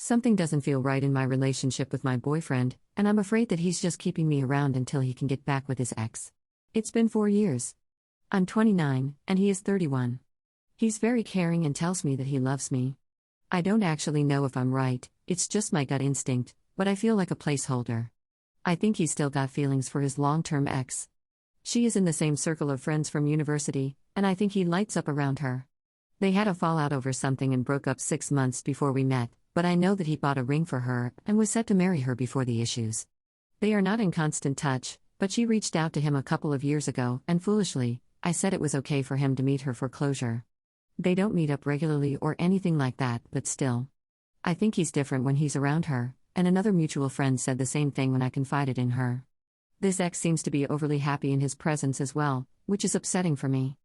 Something doesn't feel right in my relationship with my boyfriend, and I'm afraid that he's just keeping me around until he can get back with his ex. It's been 4 years. I'm 29, and he is 31. He's very caring and tells me that he loves me. I don't actually know if I'm right, it's just my gut instinct, but I feel like a placeholder. I think he's still got feelings for his long-term ex. She is in the same circle of friends from university, and I think he lights up around her. They had a fallout over something and broke up 6 months before we met, but I know that he bought a ring for her and was set to marry her before the issues. They are not in constant touch, but she reached out to him a couple of years ago, and foolishly, I said it was okay for him to meet her for closure. They don't meet up regularly or anything like that, but still. I think he's different when he's around her, and another mutual friend said the same thing when I confided in her. This ex seems to be overly happy in his presence as well, which is upsetting for me.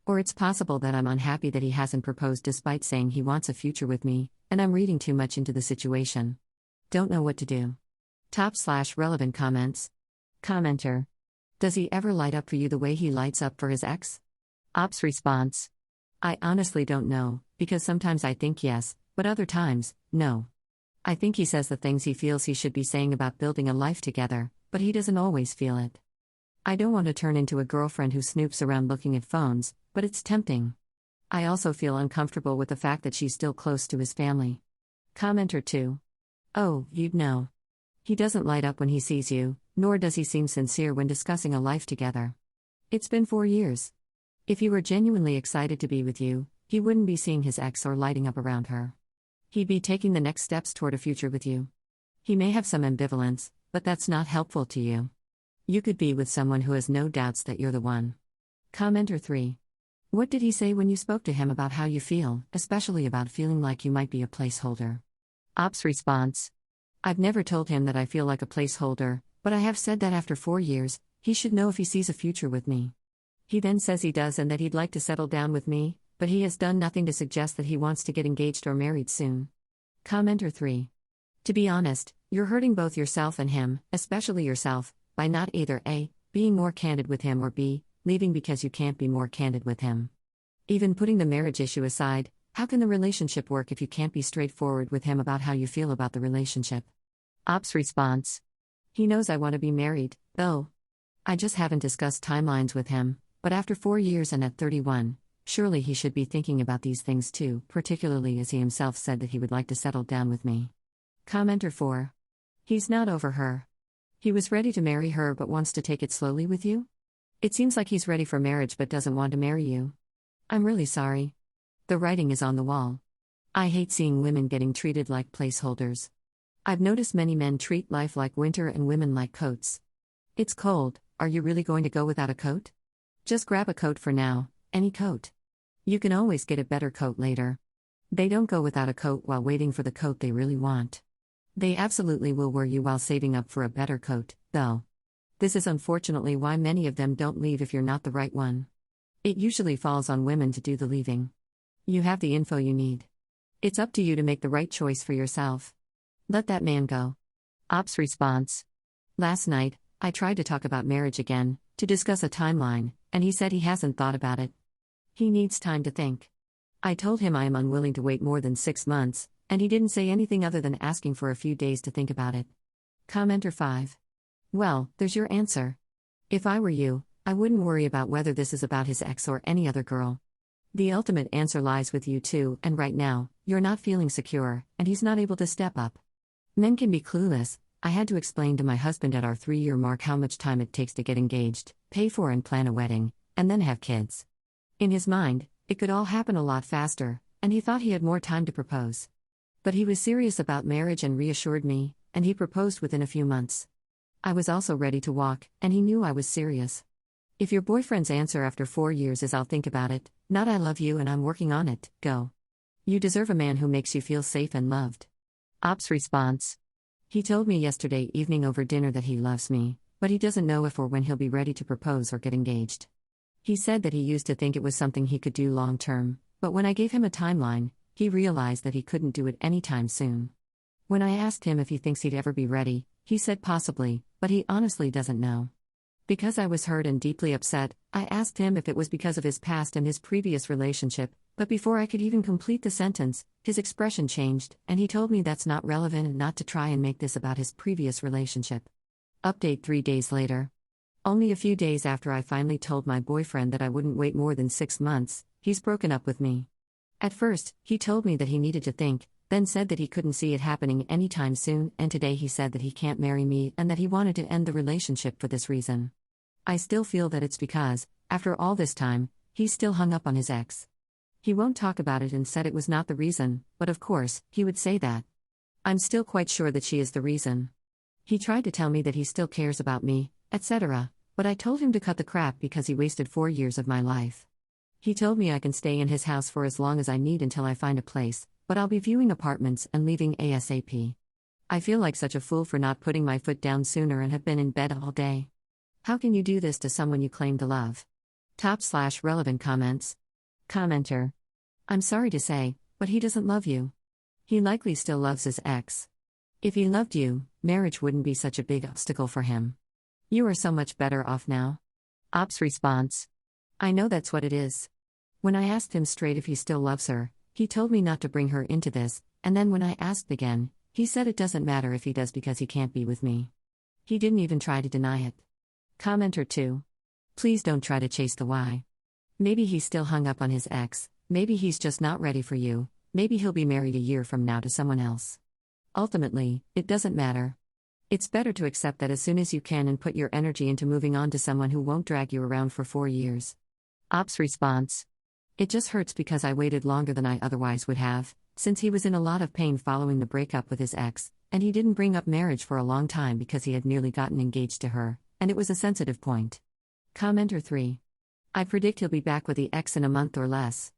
Or it's possible that I'm unhappy that he hasn't proposed despite saying he wants a future with me, and I'm reading too much into the situation. Don't know what to do. Top/relevant comments. Commenter. Does he ever light up for you the way he lights up for his ex? Ops response. I honestly don't know, because sometimes I think yes, but other times, no. I think he says the things he feels he should be saying about building a life together, but he doesn't always feel it. I don't want to turn into a girlfriend who snoops around looking at phones, but it's tempting. I also feel uncomfortable with the fact that she's still close to his family. Commenter 2. Oh, you'd know. He doesn't light up when he sees you, nor does he seem sincere when discussing a life together. It's been 4 years. If he were genuinely excited to be with you, he wouldn't be seeing his ex or lighting up around her. He'd be taking the next steps toward a future with you. He may have some ambivalence, but that's not helpful to you. You could be with someone who has no doubts that you're the one. Commenter 3. What did he say when you spoke to him about how you feel, especially about feeling like you might be a placeholder? Ops response. I've never told him that I feel like a placeholder, but I have said that after 4 years, he should know if he sees a future with me. He then says he does and that he'd like to settle down with me, but he has done nothing to suggest that he wants to get engaged or married soon. Commenter 3. To be honest, you're hurting both yourself and him, especially yourself, by not either A, being more candid with him or B, leaving because you can't be more candid with him. Even putting the marriage issue aside, how can the relationship work if you can't be straightforward with him about how you feel about the relationship? Ops response. He knows I want to be married, though. I just haven't discussed timelines with him, but after 4 years and at 31, surely he should be thinking about these things too, particularly as he himself said that he would like to settle down with me. Commenter 4. He's not over her. He was ready to marry her but wants to take it slowly with you? It seems like he's ready for marriage but doesn't want to marry you. I'm really sorry. The writing is on the wall. I hate seeing women getting treated like placeholders. I've noticed many men treat life like winter and women like coats. It's cold, are you really going to go without a coat? Just grab a coat for now, any coat. You can always get a better coat later. They don't go without a coat while waiting for the coat they really want. They absolutely will wear you while saving up for a better coat, though. This is unfortunately why many of them don't leave if you're not the right one. It usually falls on women to do the leaving. You have the info you need. It's up to you to make the right choice for yourself. Let that man go. Ops response. Last night, I tried to talk about marriage again, to discuss a timeline, and he said he hasn't thought about it. He needs time to think. I told him I am unwilling to wait more than 6 months, and he didn't say anything other than asking for a few days to think about it. Commenter 5. Well, there's your answer. If I were you, I wouldn't worry about whether this is about his ex or any other girl. The ultimate answer lies with you too, and right now, you're not feeling secure, and he's not able to step up. Men can be clueless. I had to explain to my husband at our 3-year mark how much time it takes to get engaged, pay for and plan a wedding, and then have kids. In his mind, it could all happen a lot faster, and he thought he had more time to propose. But he was serious about marriage and reassured me, and he proposed within a few months. I was also ready to walk, and he knew I was serious. If your boyfriend's answer after 4 years is I'll think about it, not I love you and I'm working on it, go. You deserve a man who makes you feel safe and loved. Ops response. He told me yesterday evening over dinner that he loves me, but he doesn't know if or when he'll be ready to propose or get engaged. He said that he used to think it was something he could do long term, but when I gave him a timeline, he realized that he couldn't do it anytime soon. When I asked him if he thinks he'd ever be ready, he said possibly, but he honestly doesn't know. Because I was hurt and deeply upset, I asked him if it was because of his past and his previous relationship, But before I could even complete the sentence, his expression changed, and he told me that's not relevant and not to try and make this about his previous relationship. Update 3 days later. Only a few days after I finally told my boyfriend that I wouldn't wait more than 6 months, he's broken up with me. At first, he told me that he needed to think, then said that he couldn't see it happening anytime soon, and today he said that he can't marry me and that he wanted to end the relationship for this reason. I still feel that it's because, after all this time, he's still hung up on his ex. He won't talk about it and said it was not the reason, but of course, he would say that. I'm still quite sure that she is the reason. He tried to tell me that he still cares about me, etc., but I told him to cut the crap because he wasted 4 years of my life. He told me I can stay in his house for as long as I need until I find a place, but I'll be viewing apartments and leaving ASAP. I feel like such a fool for not putting my foot down sooner and have been in bed all day. How can you do this to someone you claim to love? Top/relevant comments. Commenter. I'm sorry to say, but he doesn't love you. He likely still loves his ex. If he loved you, marriage wouldn't be such a big obstacle for him. You are so much better off now. Ops response. I know that's what it is. When I asked him straight if he still loves her, he told me not to bring her into this, and then when I asked again, he said it doesn't matter if he does because he can't be with me. He didn't even try to deny it. Commenter 2. Please don't try to chase the why. Maybe he's still hung up on his ex, maybe he's just not ready for you, maybe he'll be married a year from now to someone else. Ultimately, it doesn't matter. It's better to accept that as soon as you can and put your energy into moving on to someone who won't drag you around for 4 years. Ops response. It just hurts because I waited longer than I otherwise would have, since he was in a lot of pain following the breakup with his ex, and he didn't bring up marriage for a long time because he had nearly gotten engaged to her, and it was a sensitive point. Commenter 3. I predict he'll be back with the ex in a month or less.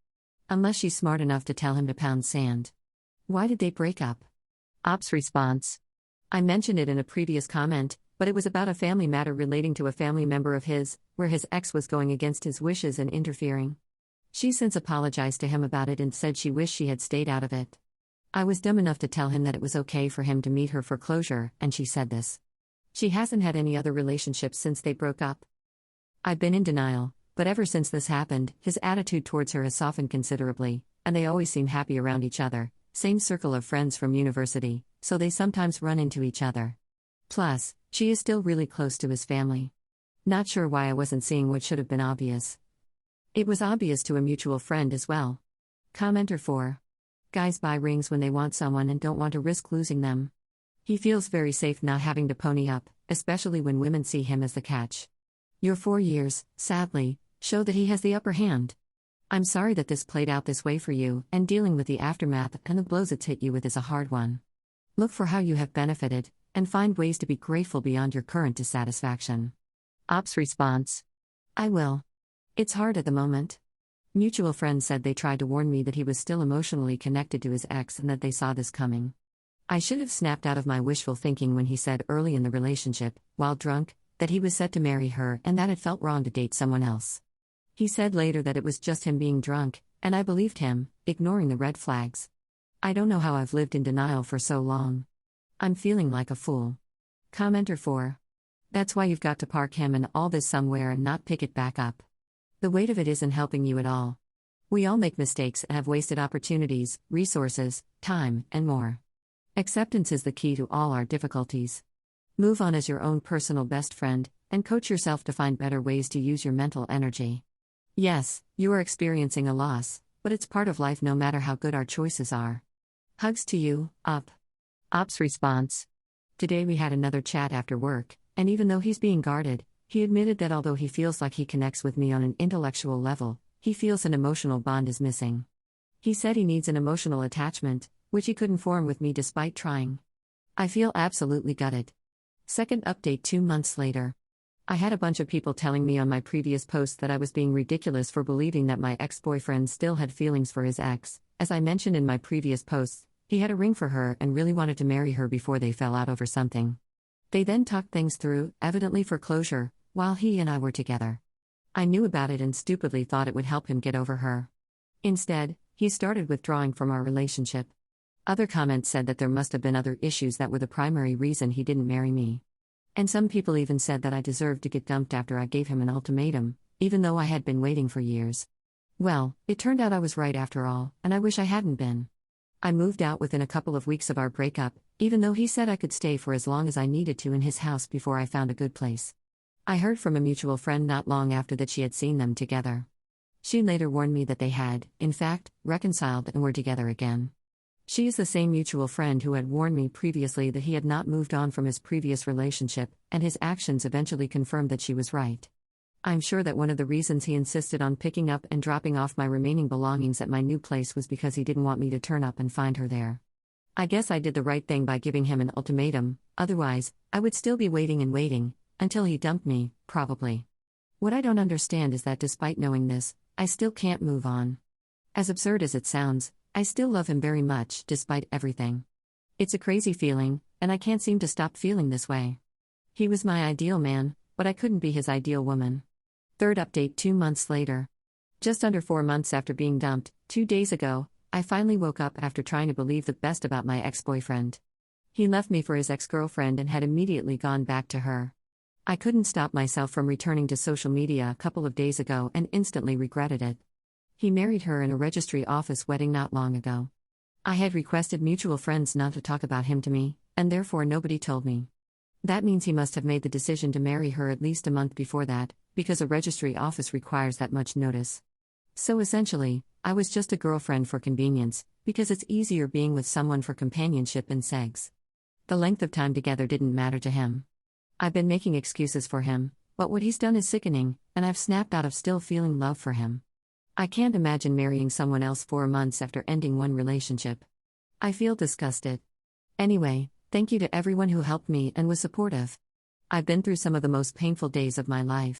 Unless she's smart enough to tell him to pound sand. Why did they break up? Ops response. I mentioned it in a previous comment, but it was about a family matter relating to a family member of his, where his ex was going against his wishes and interfering. She since apologized to him about it and said she wished she had stayed out of it. I was dumb enough to tell him that it was okay for him to meet her for closure, and she said this. She hasn't had any other relationships since they broke up. I've been in denial, but ever since this happened, his attitude towards her has softened considerably, and they always seem happy around each other, same circle of friends from university, so they sometimes run into each other. Plus, she is still really close to his family. Not sure why I wasn't seeing what should have been obvious. It was obvious to a mutual friend as well. Commenter 4. Guys buy rings when they want someone and don't want to risk losing them. He feels very safe not having to pony up, especially when women see him as the catch. Your 4 years, sadly, show that he has the upper hand. I'm sorry that this played out this way for you, and dealing with the aftermath and the blows it's hit you with is a hard one. Look for how you have benefited, and find ways to be grateful beyond your current dissatisfaction. Ops response. I will. It's hard at the moment. Mutual friends said they tried to warn me that he was still emotionally connected to his ex and that they saw this coming. I should have snapped out of my wishful thinking when he said early in the relationship, while drunk, that he was set to marry her and that it felt wrong to date someone else. He said later that it was just him being drunk, and I believed him, ignoring the red flags. I don't know how I've lived in denial for so long. I'm feeling like a fool. Commenter 4. That's why you've got to park him and all this somewhere and not pick it back up. The weight of it isn't helping you at all. We all make mistakes and have wasted opportunities, resources, time, and more. Acceptance is the key to all our difficulties. Move on as your own personal best friend, and coach yourself to find better ways to use your mental energy. Yes, you are experiencing a loss, but it's part of life no matter how good our choices are. Hugs to you, Up. Ops response. Today we had another chat after work, and even though he's being guarded, he admitted that although he feels like he connects with me on an intellectual level, he feels an emotional bond is missing. He said he needs an emotional attachment, which he couldn't form with me despite trying. I feel absolutely gutted. Second update 2 months later. I had a bunch of people telling me on my previous post that I was being ridiculous for believing that my ex-boyfriend still had feelings for his ex. As I mentioned in my previous posts, he had a ring for her and really wanted to marry her before they fell out over something. They then talked things through, evidently for closure, while he and I were together. I knew about it and stupidly thought it would help him get over her. Instead, he started withdrawing from our relationship. Other comments said that there must have been other issues that were the primary reason he didn't marry me. And some people even said that I deserved to get dumped after I gave him an ultimatum, even though I had been waiting for years. Well, it turned out I was right after all, and I wish I hadn't been. I moved out within a couple of weeks of our breakup, even though he said I could stay for as long as I needed to in his house before I found a good place. I heard from a mutual friend not long after that she had seen them together. She later warned me that they had, in fact, reconciled and were together again. She is the same mutual friend who had warned me previously that he had not moved on from his previous relationship, and his actions eventually confirmed that she was right. I'm sure that one of the reasons he insisted on picking up and dropping off my remaining belongings at my new place was because he didn't want me to turn up and find her there. I guess I did the right thing by giving him an ultimatum, otherwise, I would still be waiting and waiting, until he dumped me, probably. What I don't understand is that despite knowing this, I still can't move on. As absurd as it sounds, I still love him very much, despite everything. It's a crazy feeling, and I can't seem to stop feeling this way. He was my ideal man, but I couldn't be his ideal woman. Third update 2 months later. Just under 4 months after being dumped, 2 days ago, I finally woke up after trying to believe the best about my ex-boyfriend. He left me for his ex-girlfriend and had immediately gone back to her. I couldn't stop myself from returning to social media a couple of days ago and instantly regretted it. He married her in a registry office wedding not long ago. I had requested mutual friends not to talk about him to me, and therefore nobody told me. That means he must have made the decision to marry her at least a month before that, because a registry office requires that much notice. So essentially, I was just a girlfriend for convenience, because it's easier being with someone for companionship and sex. The length of time together didn't matter to him. I've been making excuses for him, but what he's done is sickening, and I've snapped out of still feeling love for him. I can't imagine marrying someone else 4 months after ending one relationship. I feel disgusted. Anyway, thank you to everyone who helped me and was supportive. I've been through some of the most painful days of my life.